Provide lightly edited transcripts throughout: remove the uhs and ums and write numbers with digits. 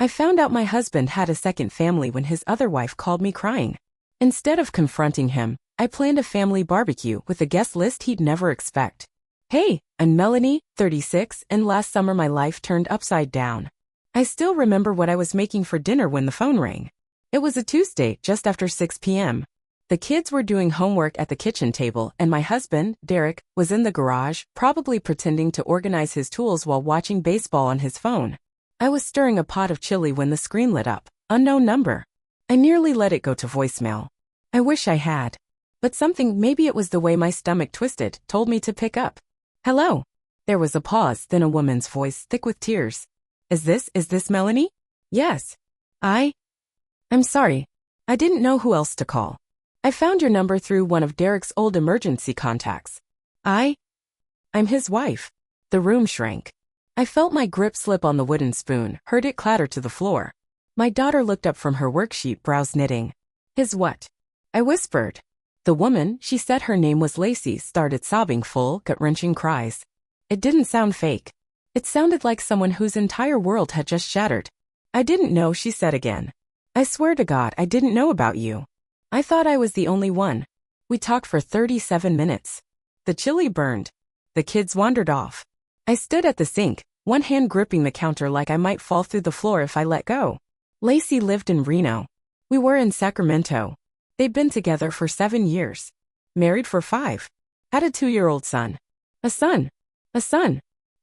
I found out my husband had a second family when his other wife called me crying. Instead of confronting him, I planned a family barbecue with a guest list he'd never expect. Hey, I'm Melanie, 36, and last summer my life turned upside down. I still remember what I was making for dinner when the phone rang. It was a Tuesday, just after 6 p.m. The kids were doing homework at the kitchen table, and my husband, Derek, was in the garage, probably pretending to organize his tools while watching baseball on his phone. I was stirring a pot of chili when the screen lit up. Unknown number. I nearly let it go to voicemail. I wish I had. But something, maybe it was the way my stomach twisted, told me to pick up. Hello. There was a pause, then a woman's voice, thick with tears. Is this Melanie? Yes. I'm sorry. I didn't know who else to call. I found your number through one of Derek's old emergency contacts. I'm his wife. The room shrank. I felt my grip slip on the wooden spoon, heard it clatter to the floor. My daughter looked up from her worksheet, brows knitting. His what? I whispered. The woman, she said her name was Lacey, started sobbing full, gut-wrenching cries. It didn't sound fake. It sounded like someone whose entire world had just shattered. I didn't know, she said again. I swear to God, I didn't know about you. I thought I was the only one. We talked for 37 minutes. The chili burned. The kids wandered off. I stood at the sink, one hand gripping the counter like I might fall through the floor if I let go. Lacey lived in Reno. We were in Sacramento. They'd been together for 7 years. Married for 5. Had a 2-year-old son. A son.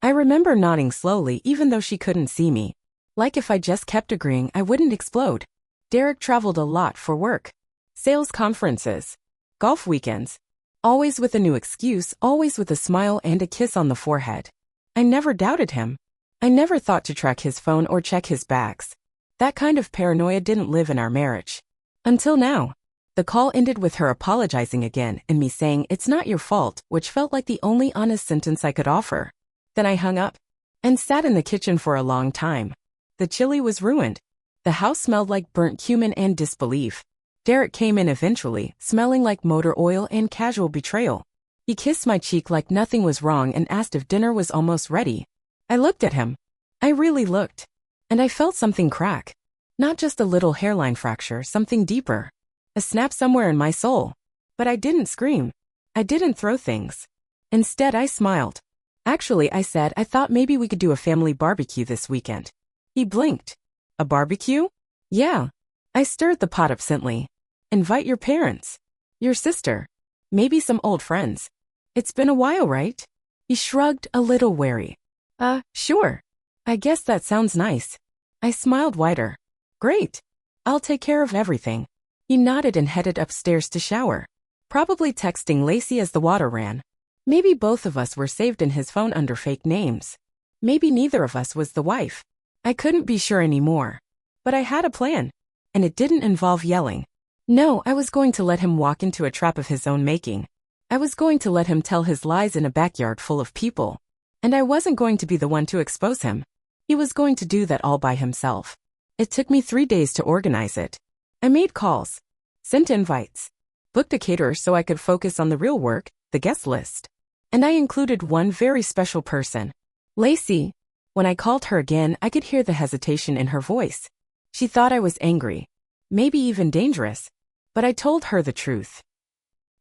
I remember nodding slowly even though she couldn't see me. Like if I just kept agreeing I wouldn't explode. Derek traveled a lot for work. Sales conferences. Golf weekends. Always with a new excuse, always with a smile and a kiss on the forehead. I never doubted him. I never thought to track his phone or check his bags. That kind of paranoia didn't live in our marriage. Until now. The call ended with her apologizing again and me saying it's not your fault, which felt like the only honest sentence I could offer. Then I hung up and sat in the kitchen for a long time. The chili was ruined. The house smelled like burnt cumin and disbelief. Derek came in eventually, smelling like motor oil and casual betrayal. He kissed my cheek like nothing was wrong and asked if dinner was almost ready. I looked at him. I really looked. And I felt something crack. Not just a little hairline fracture, something deeper. A snap somewhere in my soul. But I didn't scream. I didn't throw things. Instead, I smiled. Actually, I said I thought maybe we could do a family barbecue this weekend. He blinked. A barbecue? Yeah. I stirred the pot absently. Invite your parents. Your sister. Maybe some old friends. It's been a while, right? He shrugged, a little wary. Sure. I guess that sounds nice. I smiled wider. Great. I'll take care of everything. He nodded and headed upstairs to shower. Probably texting Lacey as the water ran. Maybe both of us were saved in his phone under fake names. Maybe neither of us was the wife. I couldn't be sure anymore. But I had a plan. And it didn't involve yelling. No, I was going to let him walk into a trap of his own making. I was going to let him tell his lies in a backyard full of people. And I wasn't going to be the one to expose him. He was going to do that all by himself. It took me 3 days to organize it. I made calls. Sent invites. Booked a caterer so I could focus on the real work, the guest list. And I included one very special person. Lacey. When I called her again, I could hear the hesitation in her voice. She thought I was angry. Maybe even dangerous. But I told her the truth.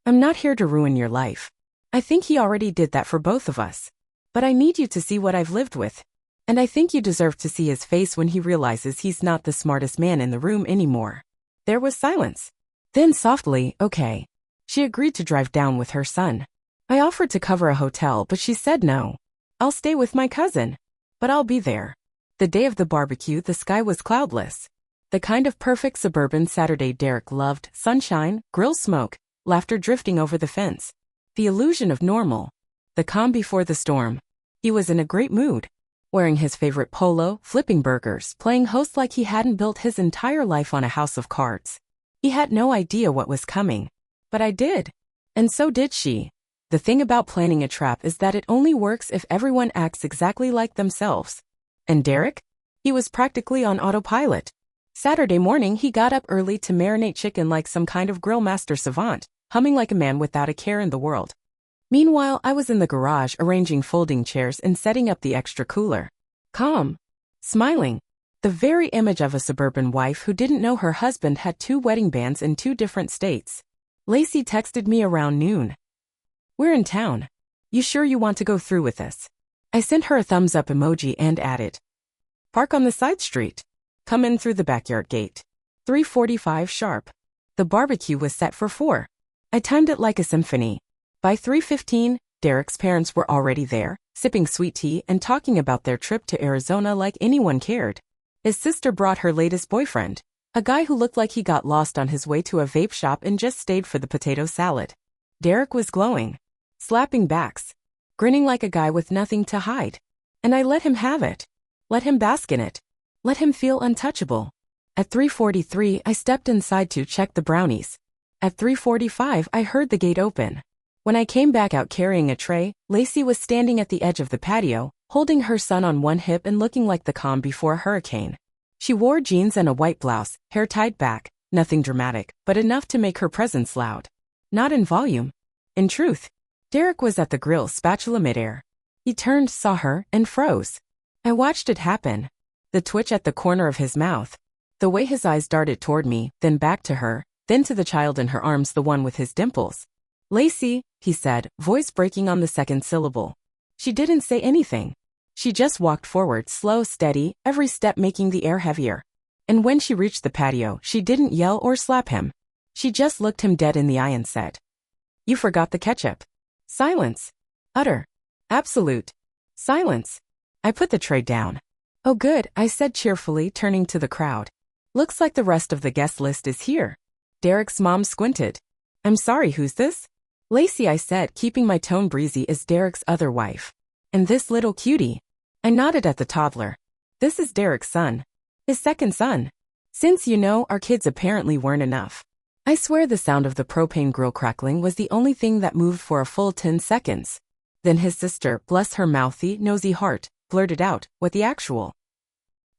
I'm not here to ruin your life. I think he already did that for both of us. But I need you to see what I've lived with. And I think you deserve to see his face when he realizes he's not the smartest man in the room anymore. There was silence. Then softly, okay. She agreed to drive down with her son. I offered to cover a hotel, but she said no. I'll stay with my cousin. But I'll be there. The day of the barbecue, the sky was cloudless. The kind of perfect suburban Saturday Derek loved, sunshine, grill smoke, laughter drifting over the fence. The illusion of normal. The calm before the storm. He was in a great mood. Wearing his favorite polo, flipping burgers, playing host like he hadn't built his entire life on a house of cards. He had no idea what was coming. But I did. And so did she. The thing about planning a trap is that it only works if everyone acts exactly like themselves. And Derek? He was practically on autopilot. Saturday morning he got up early to marinate chicken like some kind of grill master savant, humming like a man without a care in the world. Meanwhile, I was in the garage arranging folding chairs and setting up the extra cooler. Calm. Smiling. The very image of a suburban wife who didn't know her husband had 2 wedding bands in 2 different states. Lacey texted me around noon. "We're in town. You sure you want to go through with this?" I sent her a thumbs up emoji and added, "Park on the side street. Come in through the backyard gate." 3:45 sharp. The barbecue was set for 4. I timed it like a symphony. By 3:15, Derek's parents were already there, sipping sweet tea and talking about their trip to Arizona like anyone cared. His sister brought her latest boyfriend, a guy who looked like he got lost on his way to a vape shop and just stayed for the potato salad. Derek was glowing, slapping backs, grinning like a guy with nothing to hide. And I let him have it. Let him bask in it. Let him feel untouchable. At 3:43, I stepped inside to check the brownies. At 3:45, I heard the gate open. When I came back out carrying a tray, Lacey was standing at the edge of the patio, holding her son on one hip and looking like the calm before a hurricane. She wore jeans and a white blouse, hair tied back, nothing dramatic, but enough to make her presence loud. Not in volume. In truth. Derek was at the grill, spatula midair. He turned, saw her, and froze. I watched it happen. The twitch at the corner of his mouth. The way his eyes darted toward me, then back to her, then to the child in her arms, the one with his dimples. "Lacey," he said, voice breaking on the second syllable. She didn't say anything. She just walked forward, slow, steady, every step making the air heavier. And when she reached the patio, she didn't yell or slap him. She just looked him dead in the eye and said, "You forgot the ketchup." Silence. Utter. Absolute. Silence. I put the tray down. "Oh good," I said cheerfully, turning to the crowd. "Looks like the rest of the guest list is here." Derek's mom squinted. "I'm sorry, who's this?" "Lacey," I said, keeping my tone breezy, "is Derek's other wife. And this little cutie." I nodded at the toddler. "This is Derek's son. His second son. Since you know, our kids apparently weren't enough." I swear the sound of the propane grill crackling was the only thing that moved for a full 10 seconds. Then his sister, bless her mouthy, nosy heart, blurted out, "What the actual?"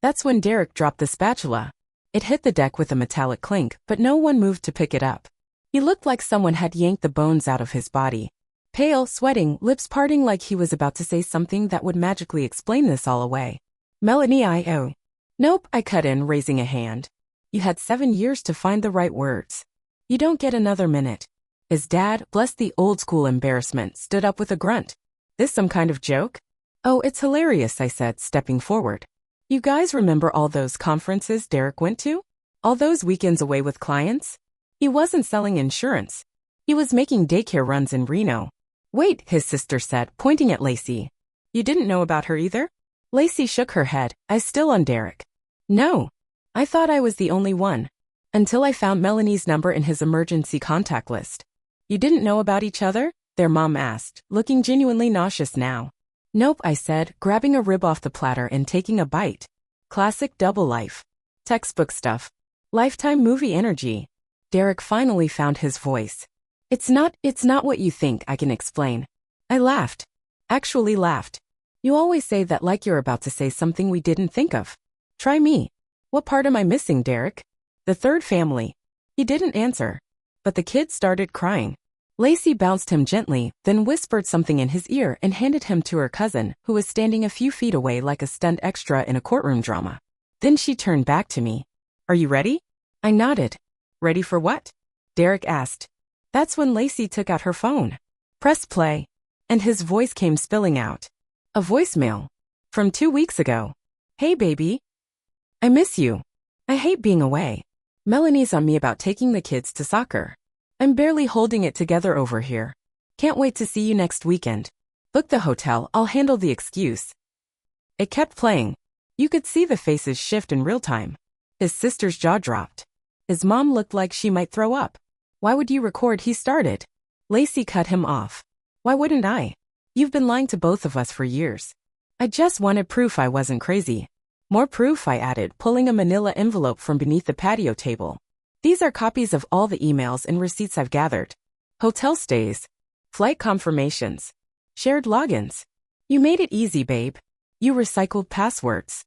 That's when Derek dropped the spatula. It hit the deck with a metallic clink, but no one moved to pick it up. He looked like someone had yanked the bones out of his body. Pale, sweating, lips parting like he was about to say something that would magically explain this all away. "Melanie, I. Nope," I cut in, raising a hand. "You had 7 years to find the right words. You don't get another minute." His dad, bless the old-school embarrassment, stood up with a grunt. "This some kind of joke?" "Oh, it's hilarious," I said, stepping forward. "You guys remember all those conferences Derek went to? All those weekends away with clients? He wasn't selling insurance. He was making daycare runs in Reno." "Wait," his sister said, pointing at Lacey. "You didn't know about her either?" Lacey shook her head, eyes still on Derek. "No. I thought I was the only one. Until I found Melanie's number in his emergency contact list." "You didn't know about each other?" their mom asked, looking genuinely nauseous now. "Nope," I said, grabbing a rib off the platter and taking a bite. Classic double life. Textbook stuff. Lifetime movie energy. Derek finally found his voice. It's not what you think," I can explain." I laughed. Actually laughed. "You always say that like you're about to say something we didn't think of. Try me." "What part am I missing, Derek?" "The third family." He didn't answer. But the kid started crying. Lacey bounced him gently, then whispered something in his ear and handed him to her cousin, who was standing a few feet away like a stunt extra in a courtroom drama. Then she turned back to me. "Are you ready?" I nodded. "Ready for what?" Derek asked. That's when Lacey took out her phone. "Press play." And his voice came spilling out. A voicemail. From 2 weeks ago. "Hey baby. I miss you. I hate being away. Melanie's on me about taking the kids to soccer. I'm barely holding it together over here. Can't wait to see you next weekend. Book the hotel, I'll handle the excuse." It kept playing. You could see the faces shift in real time. His sister's jaw dropped. His mom looked like she might throw up. "Why would you record?" he started. Lacey cut him off. "Why wouldn't I? You've been lying to both of us for years." I just wanted proof I wasn't crazy. "More proof," I added, pulling a manila envelope from beneath the patio table. "These are copies of all the emails and receipts I've gathered. Hotel stays. Flight confirmations. Shared logins. You made it easy, babe. You recycled passwords."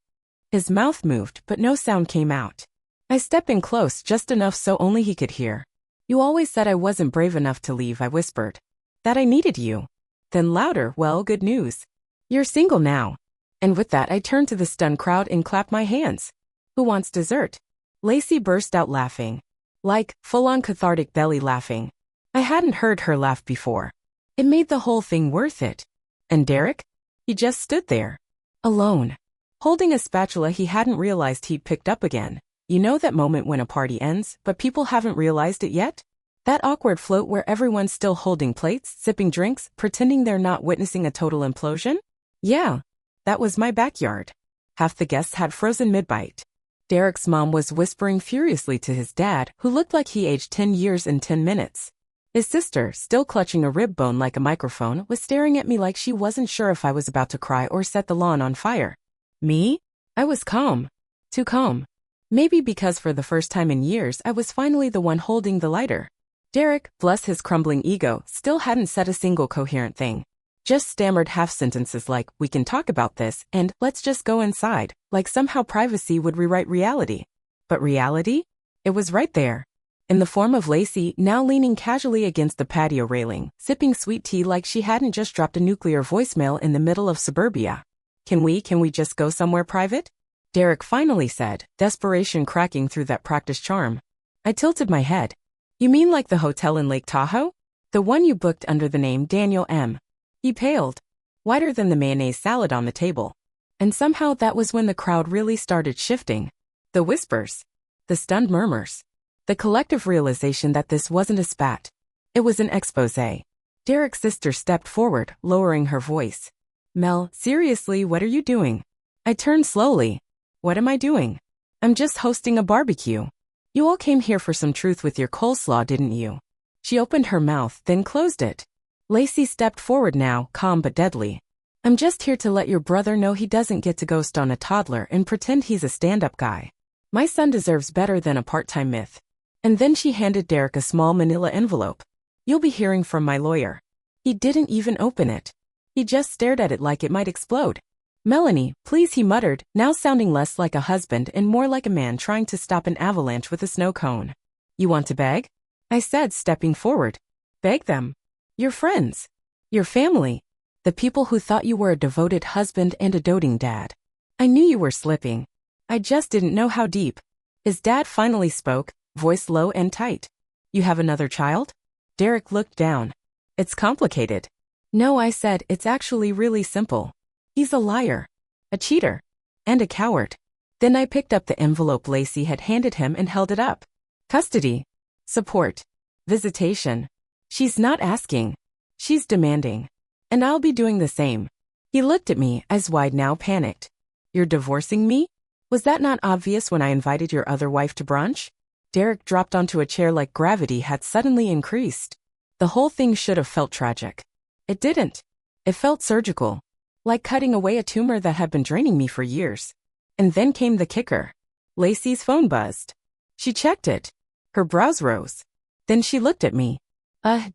His mouth moved, but no sound came out. I stepped in close, just enough so only he could hear. "You always said I wasn't brave enough to leave," I whispered. "That I needed you." Then louder, "Well, good news. You're single now." And with that I turned to the stunned crowd and clapped my hands. Who wants dessert? Lacey burst out laughing. Like, full-on cathartic belly laughing. I hadn't heard her laugh before. It made the whole thing worth it. And Derek? He just stood there. Alone. Holding a spatula he hadn't realized he'd picked up again. You know that moment when a party ends, but people haven't realized it yet? That awkward float where everyone's still holding plates, sipping drinks, pretending they're not witnessing a total implosion? Yeah. That was my backyard. Half the guests had frozen mid-bite. Derek's mom was whispering furiously to his dad, who looked like he aged 10 years in 10 minutes. His sister, still clutching a rib bone like a microphone, was staring at me like she wasn't sure if I was about to cry or set the lawn on fire. Me? I was calm. Too calm. Maybe because for the first time in years I was finally the one holding the lighter. Derek, bless his crumbling ego, still hadn't said a single coherent thing. Just stammered half-sentences like, we can talk about this, and let's just go inside, like somehow privacy would rewrite reality. But reality? It was right there. In the form of Lacey, now leaning casually against the patio railing, sipping sweet tea like she hadn't just dropped a nuclear voicemail in the middle of suburbia. Can we just go somewhere private? Derek finally said, desperation cracking through that practiced charm. I tilted my head. You mean like the hotel in Lake Tahoe? The one you booked under the name Daniel M. He paled, whiter than the mayonnaise salad on the table. And somehow that was when the crowd really started shifting. The whispers. The stunned murmurs. The collective realization that this wasn't a spat. It was an exposé. Derek's sister stepped forward, lowering her voice. Mel, seriously, what are you doing? I turned slowly. What am I doing? I'm just hosting a barbecue. You all came here for some truth with your coleslaw, didn't you? She opened her mouth, then closed it. Lacey stepped forward now, calm but deadly. I'm just here to let your brother know he doesn't get to ghost on a toddler and pretend he's a stand-up guy. My son deserves better than a part-time myth. And then she handed Derek a small manila envelope. You'll be hearing from my lawyer. He didn't even open it. He just stared at it like it might explode. Melanie, please, he muttered, now sounding less like a husband and more like a man trying to stop an avalanche with a snow cone. You want to beg? I said, stepping forward. Beg them. Your friends. Your family. The people who thought you were a devoted husband and a doting dad. I knew you were slipping. I just didn't know how deep. His dad finally spoke, voice low and tight. You have another child? Derek looked down. It's complicated. No, I said, it's actually really simple. He's a liar, a cheater, and a coward. Then I picked up the envelope Lacey had handed him and held it up. Custody, support, visitation. She's not asking. She's demanding. And I'll be doing the same. He looked at me, eyes wide now, panicked. You're divorcing me? Was that not obvious when I invited your other wife to brunch? Derek dropped onto a chair like gravity had suddenly increased. The whole thing should have felt tragic. It didn't. It felt surgical. Like cutting away a tumor that had been draining me for years. And then came the kicker. Lacey's phone buzzed. She checked it. Her brows rose. Then she looked at me.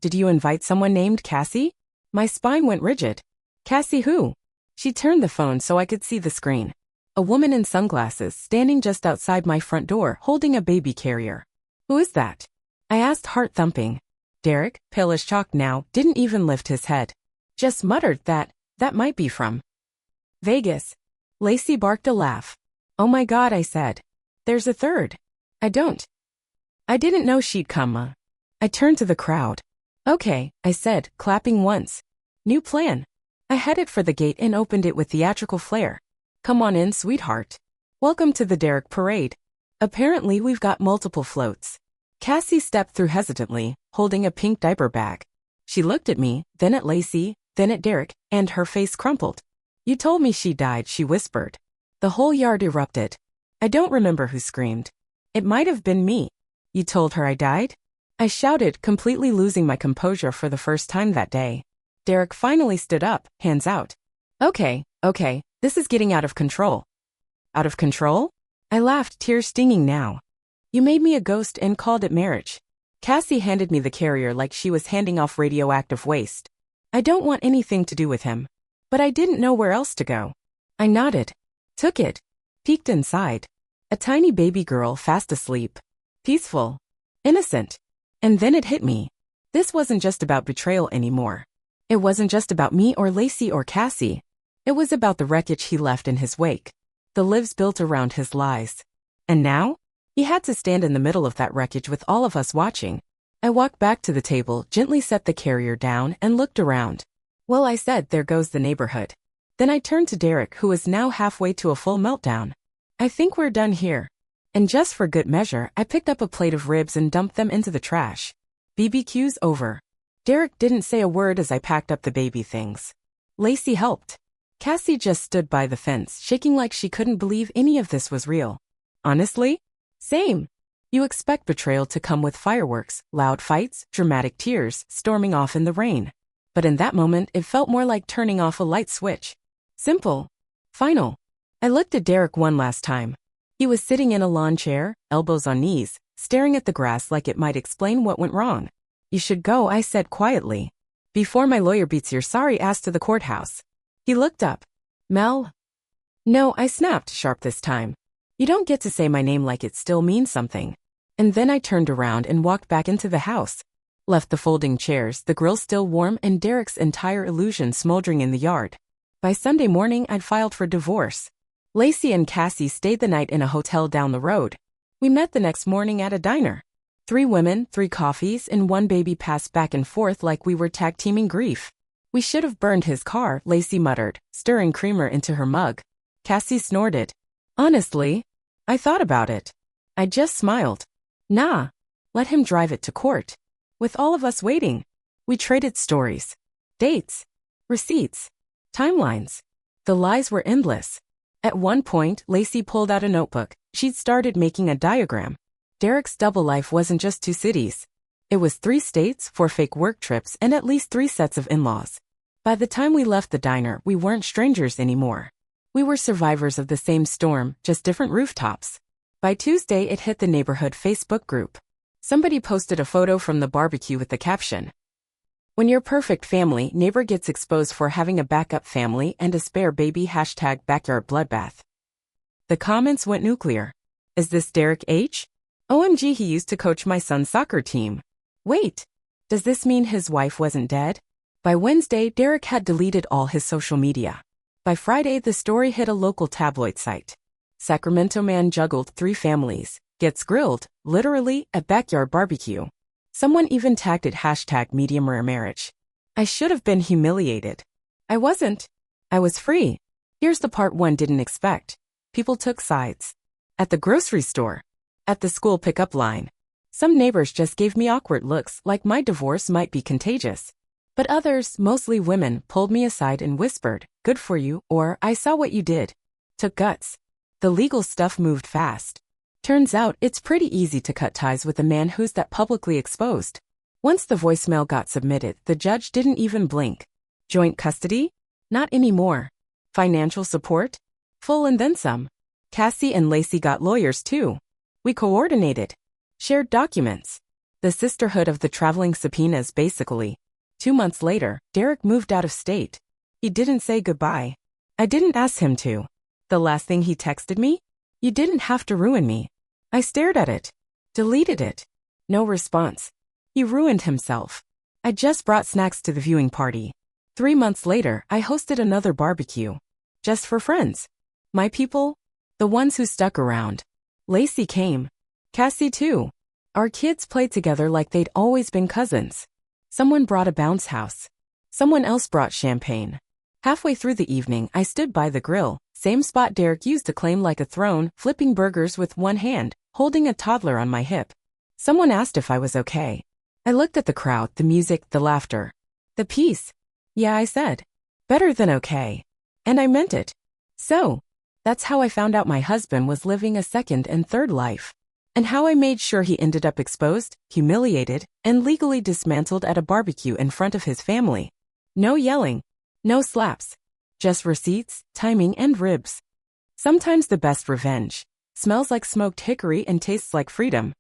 Did you invite someone named Cassie? My spine went rigid. Cassie who? She turned the phone so I could see the screen. A woman in sunglasses standing just outside my front door holding a baby carrier. Who is that? I asked, heart thumping. Derek, pale as chalk now, didn't even lift his head. Just muttered that might be from Vegas. Lacey barked a laugh. Oh my God, I said. There's a third. I didn't know she'd come. I turned to the crowd. Okay, I said, clapping once. New plan. I headed for the gate and opened it with theatrical flair. Come on in, sweetheart. Welcome to the Derek parade. Apparently we've got multiple floats. Cassie stepped through hesitantly, holding a pink diaper bag. She looked at me, then at Lacey, then at Derek, and her face crumpled. You told me she died, she whispered. The whole yard erupted. I don't remember who screamed. It might have been me. You told her I died? I shouted, completely losing my composure for the first time that day. Derek finally stood up, hands out. Okay, this is getting out of control. Out of control? I laughed, tears stinging now. You made me a ghost and called it marriage. Cassie handed me the carrier like she was handing off radioactive waste. I don't want anything to do with him. But I didn't know where else to go. I nodded. Took it. Peeked inside. A tiny baby girl fast asleep. Peaceful. Innocent. And then it hit me. This wasn't just about betrayal anymore. It wasn't just about me or Lacey or Cassie. It was about the wreckage he left in his wake. The lives built around his lies. And now? He had to stand in the middle of that wreckage with all of us watching. I walked back to the table, gently set the carrier down, and looked around. Well, I said, there goes the neighborhood. Then I turned to Derek, who was now halfway to a full meltdown. I think we're done here. And just for good measure, I picked up a plate of ribs and dumped them into the trash. BBQ's over. Derek didn't say a word as I packed up the baby things. Lacey helped. Cassie just stood by the fence, shaking like she couldn't believe any of this was real. Honestly? Same. You expect betrayal to come with fireworks, loud fights, dramatic tears, storming off in the rain. But in that moment, it felt more like turning off a light switch. Simple. Final. I looked at Derek one last time. He was sitting in a lawn chair, elbows on knees, staring at the grass like it might explain what went wrong. You should go, I said quietly. Before my lawyer beats your sorry ass to the courthouse. He looked up. Mel? No, I snapped sharp this time. You don't get to say my name like it still means something. And then I turned around and walked back into the house. Left the folding chairs, the grill still warm, and Derek's entire illusion smoldering in the yard. By Sunday morning, I'd filed for divorce. Lacey and Cassie stayed the night in a hotel down the road. We met the next morning at a diner. 3 women, 3 coffees, and 1 baby passed back and forth like we were tag-teaming grief. We should have burned his car, Lacey muttered, stirring creamer into her mug. Cassie snorted. Honestly, I thought about it. I just smiled. Nah. Let him drive it to court. With all of us waiting. We traded stories. Dates. Receipts. Timelines. The lies were endless. At one point, Lacey pulled out a notebook. She'd started making a diagram. Derek's double life wasn't just 2 cities. It was 3 states, 4 fake work trips, and at least 3 sets of in-laws. By the time we left the diner, we weren't strangers anymore. We were survivors of the same storm, just different rooftops. By Tuesday, it hit the neighborhood Facebook group. Somebody posted a photo from the barbecue with the caption, "When your perfect family neighbor gets exposed for having a backup family and a spare baby #backyard bloodbath." The comments went nuclear. Is this Derek H? OMG, he used to coach my son's soccer team. Wait, does this mean his wife wasn't dead? By Wednesday, Derek had deleted all his social media. By Friday, the story hit a local tabloid site. Sacramento man juggled 3 families, gets grilled, literally, at backyard barbecue. Someone even tagged it #medium rare marriage. I should have been humiliated. I wasn't. I was free. Here's the part one didn't expect. People took sides. At the grocery store. At the school pickup line. Some neighbors just gave me awkward looks like my divorce might be contagious. But others, mostly women, pulled me aside and whispered, "Good for you," or "I saw what you did." Took guts. The legal stuff moved fast. Turns out, it's pretty easy to cut ties with a man who's that publicly exposed. Once the voicemail got submitted, the judge didn't even blink. Joint custody? Not anymore. Financial support? Full and then some. Cassie and Lacey got lawyers too. We coordinated. Shared documents. The sisterhood of the traveling subpoenas basically. 2 months later, Derek moved out of state. He didn't say goodbye. I didn't ask him to. The last thing he texted me? You didn't have to ruin me. I stared at it. Deleted it. No response. He ruined himself. I just brought snacks to the viewing party. 3 months later, I hosted another barbecue. Just for friends. My people? The ones who stuck around. Lacey came. Cassie too. Our kids played together like they'd always been cousins. Someone brought a bounce house. Someone else brought champagne. Halfway through the evening, I stood by the grill, same spot Derek used to claim like a throne, flipping burgers with one hand, holding a toddler on my hip. Someone asked if I was okay. I looked at the crowd, the music, the laughter. The peace. Yeah, I said. Better than okay. And I meant it. So, that's how I found out my husband was living a second and third life. And how I made sure he ended up exposed, humiliated, and legally dismantled at a barbecue in front of his family. No yelling. No slaps. Just receipts, timing, and ribs. Sometimes the best revenge smells like smoked hickory and tastes like freedom.